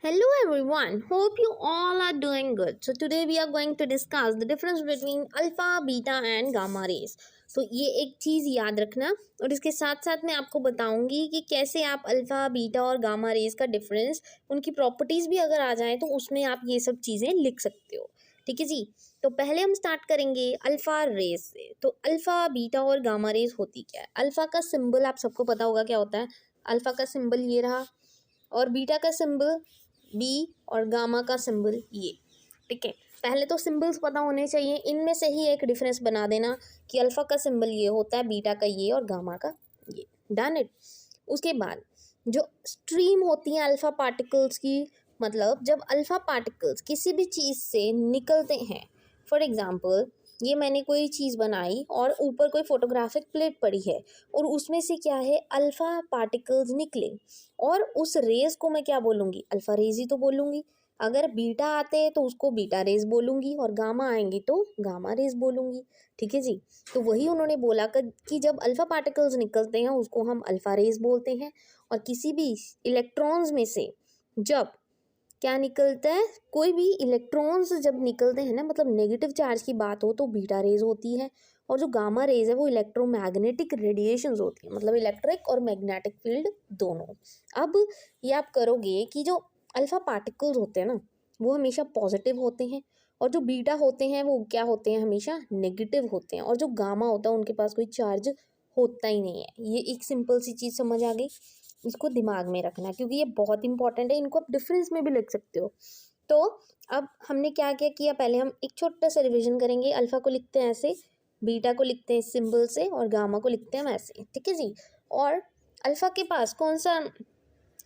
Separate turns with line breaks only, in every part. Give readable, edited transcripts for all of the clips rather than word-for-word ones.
Hello everyone, hope you all are doing good. So today we are going to discuss the difference between alpha, beta and gamma rays. तो ये एक चीज़ याद रखना और इसके साथ साथ मैं आपको बताऊंगी कि कैसे आप अल्फ़ा बीटा और गामा रेज का डिफरेंस उनकी प्रॉपर्टीज़ भी अगर आ जाए तो उसमें आप ये सब चीज़ें लिख सकते हो। ठीक है जी। तो पहले हम स्टार्ट करेंगे अल्फ़ा रेज से। तो अल्फ़ा बीटा और गामा रेज होती क्या है। अल्फ़ा का सिंबल आप सबको पता होगा क्या होता है। अल्फ़ा का सिंबल ये रहा और बीटा का सिंबल बी और गामा का सिंबल ये। ठीक है, पहले तो सिंबल्स पता होने चाहिए। इनमें से ही एक डिफरेंस बना देना कि अल्फ़ा का सिंबल ये होता है, बीटा का ये और गामा का ये। Done it. उसके बाद जो स्ट्रीम होती है अल्फ़ा पार्टिकल्स की, मतलब जब अल्फ़ा पार्टिकल्स किसी भी चीज़ से निकलते हैं, फॉर एग्ज़ाम्पल ये मैंने कोई चीज़ बनाई और ऊपर कोई फोटोग्राफिक प्लेट पड़ी है और उसमें से क्या है अल्फ़ा पार्टिकल्स निकले और उस रेस को मैं क्या बोलूँगी, अल्फ़ा रेज ही तो बोलूँगी। अगर बीटा आते हैं तो उसको बीटा रेज बोलूँगी और गामा आएंगी तो गामा रेज बोलूँगी। ठीक है जी। तो वही उन्होंने बोला कि जब अल्फ़ा पार्टिकल्स निकलते हैं उसको हम अल्फ़ा रेज बोलते हैं और किसी भी इलेक्ट्रॉन्स में से जब क्या निकलता है, कोई भी इलेक्ट्रॉन्स जब निकलते हैं ना, मतलब नेगेटिव चार्ज की बात हो तो बीटा रेज होती है और जो गामा रेज है वो इलेक्ट्रोमैग्नेटिक रेडिएशंस होती है, मतलब इलेक्ट्रिक और मैग्नेटिक फील्ड दोनों। अब ये आप करोगे कि जो अल्फा पार्टिकल्स होते हैं ना वो हमेशा पॉजिटिव होते हैं और जो बीटा होते हैं वो क्या होते हैं, हमेशा नेगेटिव होते हैं और जो गामा होता है उनके पास कोई चार्ज होता ही नहीं है। ये एक सिंपल सी चीज़ समझ आ गई। इसको दिमाग में रखना क्योंकि ये बहुत इंपॉर्टेंट है। इनको आप डिफरेंस में भी लिख सकते हो। तो अब हमने क्या क्या किया, पहले हम एक छोटा सा रिविजन करेंगे। अल्फा को लिखते हैं ऐसे, बीटा को लिखते हैं इस सिंबल से और गामा को लिखते हैं हम ऐसे। ठीक है जी। और अल्फा के पास कौन सा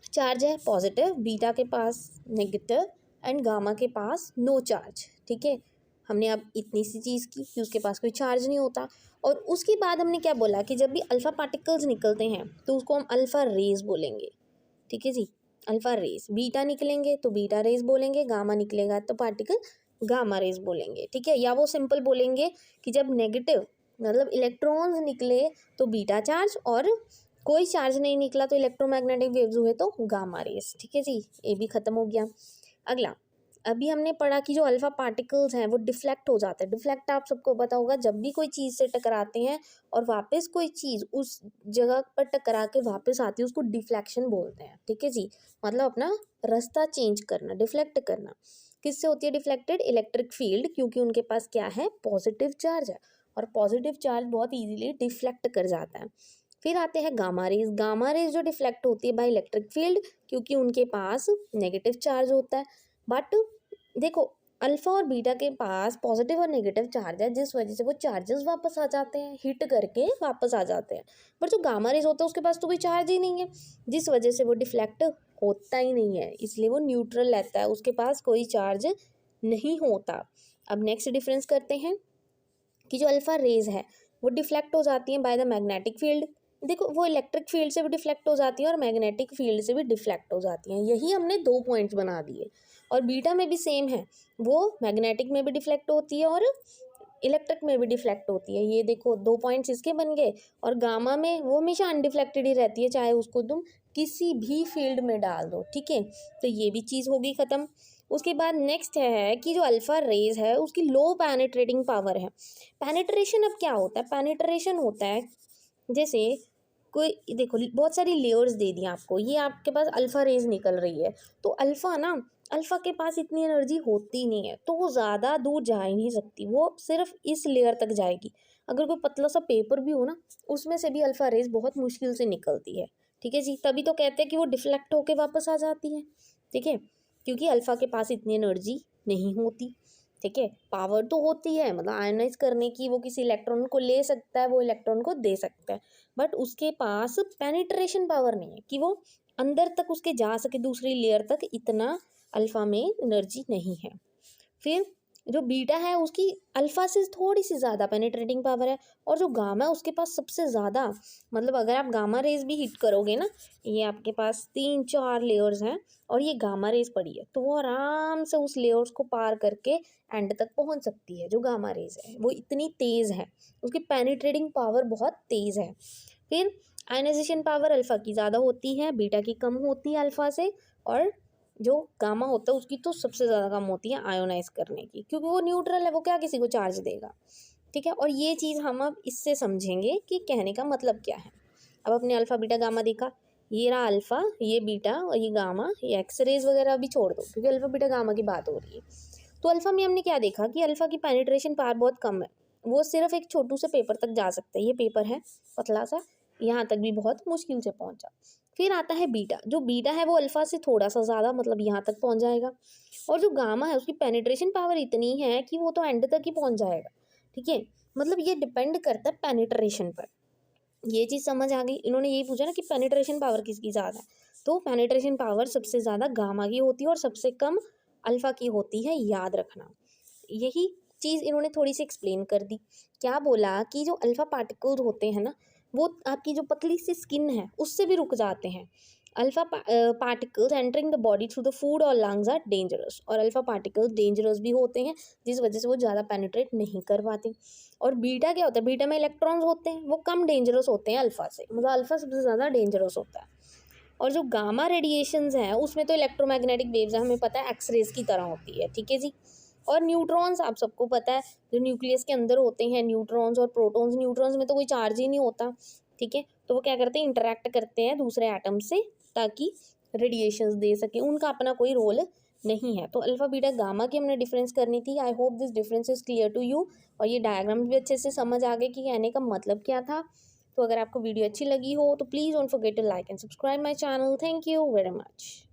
चार्ज है, पॉजिटिव, बीटा के पास नेगेटिव एंड गामा के पास नो चार्ज। ठीक है, हमने अब इतनी सी चीज़ की कि उसके पास कोई चार्ज नहीं होता। और उसके बाद हमने क्या बोला कि जब भी अल्फ़ा पार्टिकल्स निकलते हैं तो उसको हम अल्फ़ा रेज बोलेंगे। ठीक है जी, अल्फ़ा रेज। बीटा निकलेंगे तो बीटा रेज बोलेंगे, गामा निकलेगा तो पार्टिकल गामा रेज बोलेंगे। ठीक है, या वो सिंपल बोलेंगे कि जब नेगेटिव मतलब इलेक्ट्रॉन्स निकले तो बीटा चार्ज और कोई चार्ज नहीं निकला तो इलेक्ट्रोमैग्नेटिक वेव्स हुए तो गामा रेज। ठीक है जी, ये भी खत्म हो गया। अगला, अभी हमने पढ़ा कि जो अल्फा पार्टिकल्स हैं वो डिफ्लेक्ट हो जाते हैं। डिफ्लेक्ट आप सबको पता होगा, जब भी कोई चीज़ से टकराते हैं और वापस कोई चीज़ उस जगह पर टकरा के वापस आती है उसको डिफ्लेक्शन बोलते हैं। ठीक है जी, मतलब अपना रास्ता चेंज करना, डिफ्लेक्ट करना। किससे होती है डिफ्लेक्टेड, इलेक्ट्रिक फील्ड, क्योंकि उनके पास क्या है, पॉजिटिव चार्ज है और पॉजिटिव चार्ज बहुत ईजिली डिफ्लेक्ट कर जाता है। फिर आते हैं गामा रेज। गामा रेज जो डिफ्लेक्ट होती है बाय इलेक्ट्रिक फील्ड, क्योंकि उनके पास नेगेटिव चार्ज होता है। बट देखो, अल्फा और बीटा के पास पॉजिटिव और नेगेटिव चार्ज है जिस वजह से वो चार्जेस वापस आ जाते हैं, हिट करके वापस आ जाते हैं। पर जो गामा रेज होता है उसके पास तो कोई चार्ज ही नहीं है जिस वजह से वो डिफ्लेक्ट होता ही नहीं है, इसलिए वो न्यूट्रल रहता है, उसके पास कोई चार्ज नहीं होता। अब नेक्स्ट डिफरेंस करते हैं कि जो अल्फा रेज है वो डिफ्लेक्ट हो जाती हैं बाय द मैग्नेटिक फील्ड। देखो, वो इलेक्ट्रिक फील्ड से भी डिफ्लेक्ट हो जाती हैं और मैग्नेटिक फील्ड से भी डिफ्लेक्ट हो जाती हैं। यही हमने 2 पॉइंट्स बना दिए। और बीटा में भी सेम है, वो मैग्नेटिक में भी डिफ्लेक्ट होती है और इलेक्ट्रिक में भी डिफ्लेक्ट होती है। ये देखो 2 पॉइंट्स इसके बन गए। और गामा में वो हमेशा अनडिफ्लेक्टेड ही रहती है, चाहे उसको तुम किसी भी फील्ड में डाल दो। ठीक है, तो ये भी चीज़ होगी ख़त्म। उसके बाद नेक्स्ट है कि जो अल्फ़ा रेज है उसकी लो पेनिट्रेटिंग पावर है। पेनिट्रेशन अब क्या होता है, पेनिट्रेशन होता है जैसे कोई, देखो बहुत सारी लेयर्स दे दी आपको, ये आपके पास अल्फ़ा रेज निकल रही है तो अल्फ़ा ना, अल्फ़ा के पास इतनी एनर्जी होती नहीं है तो वो ज़्यादा दूर जा ही नहीं सकती, वो सिर्फ इस लेयर तक जाएगी। अगर कोई पतला सा पेपर भी हो ना उसमें से भी अल्फ़ा रेज बहुत मुश्किल से निकलती है। ठीक है जी, तभी तो कहते हैं कि वो डिफ्लेक्ट होके वापस आ जाती है। ठीक है, क्योंकि अल्फ़ा के पास इतनी एनर्जी नहीं होती। ठीक है, पावर तो होती है, मतलब आयनाइज करने की, वो किसी इलेक्ट्रॉन को ले सकता है, वो इलेक्ट्रॉन को दे सकता है, बट उसके पास पेनिट्रेशन पावर नहीं है कि वो अंदर तक उसके जा सके, दूसरी लेयर तक, इतना अल्फ़ा में एनर्जी नहीं है। फिर जो बीटा है उसकी अल्फ़ा से थोड़ी सी ज़्यादा पेनिट्रेटिंग पावर है और जो गामा है उसके पास सबसे ज़्यादा, मतलब अगर आप गामा रेज भी हिट करोगे ना, ये आपके पास 3-4 लेयर्स हैं और ये गामा रेज पड़ी है तो वो आराम से उस लेयर्स को पार करके एंड तक पहुंच सकती है। जो गामा रेज है वो इतनी तेज़ है, उसकी पेनिट्रेटिंग पावर बहुत तेज़ है। फिर आयनाइजेशन पावर अल्फ़ा की ज़्यादा होती है, बीटा की कम होती है अल्फ़ा से। और जो गामा होता है उसकी तो सबसे ज़्यादा काम होती है आयोनाइज करने की, क्योंकि वो न्यूट्रल है, वो क्या किसी को चार्ज देगा। ठीक है, और ये चीज़ हम अब इससे समझेंगे कि कहने का मतलब क्या है। अब अपने अल्फ़ा बीटा गामा देखा, ये रहा अल्फ़ा, ये बीटा और ये गामा, ये एक्सरेज वगैरह भी छोड़ दो क्योंकि अल्फ़ा बीटा गामा की बात हो रही है। तो अल्फ़ा में हमने क्या देखा कि अल्फ़ा की पेनिट्रेशन पावर बहुत कम है, वो सिर्फ एक छोटू से पेपर तक जा सकता है। ये पेपर है पतला सा, यहाँ तक भी बहुत मुश्किल से पहुँचा। फिर आता है बीटा, जो बीटा है वो अल्फ़ा से थोड़ा सा ज़्यादा, मतलब यहाँ तक पहुँच जाएगा। और जो गामा है उसकी पेनिट्रेशन पावर इतनी है कि वो तो एंड तक ही पहुँच जाएगा। ठीक है, मतलब ये डिपेंड करता है पेनिट्रेशन पर। ये चीज़ समझ आ गई। इन्होंने यही पूछा ना कि पेनिट्रेशन पावर किसकी ज़्यादा है, तो पेनिट्रेशन पावर सबसे ज़्यादा गामा की होती है और सबसे कम अल्फ़ा की होती है, याद रखना। यही चीज़ इन्होंने थोड़ी सी एक्सप्लेन कर दी। क्या बोला कि जो अल्फ़ा पार्टिकल्स होते हैं ना, वो आपकी जो पतली सी स्किन है उससे भी रुक जाते हैं। Alpha particles entering the body through the food और लंग्स आर डेंजरस, और अल्फ़ा पार्टिकल्स डेंजरस भी होते हैं, जिस वजह से वो ज़्यादा पेनिट्रेट नहीं कर पाते। और बीटा क्या होता है, बीटा में इलेक्ट्रॉन्स होते हैं, वो कम डेंजरस होते हैं अल्फ़ा से, मतलब अल्फ़ा सबसे ज़्यादा डेंजरस होता है। और जो गामा रेडिएशंस हैं उसमें तो इलेक्ट्रोमैग्नेटिक वेव्स हमें पता है एक्सरेज की तरह होती है। ठीक है जी। और न्यूट्रॉन्स आप सबको पता है, जो न्यूक्लियस के अंदर होते हैं न्यूट्रॉन्स और प्रोटॉन्स, न्यूट्रॉन्स में तो कोई चार्ज ही नहीं होता। ठीक है, तो वो क्या करते हैं, इंटरेक्ट करते हैं दूसरे एटम से ताकि रेडिएशंस दे सके, उनका अपना कोई रोल नहीं है। तो अल्फा बीटा गामा की हमने डिफरेंस करनी थी। I hope this difference is clear to you, और ये डायग्राम भी अच्छे से समझ आ गए कि कहने का मतलब क्या था। तो अगर आपको वीडियो अच्छी लगी हो तो please don't forget to like and subscribe my channel. Thank you very much.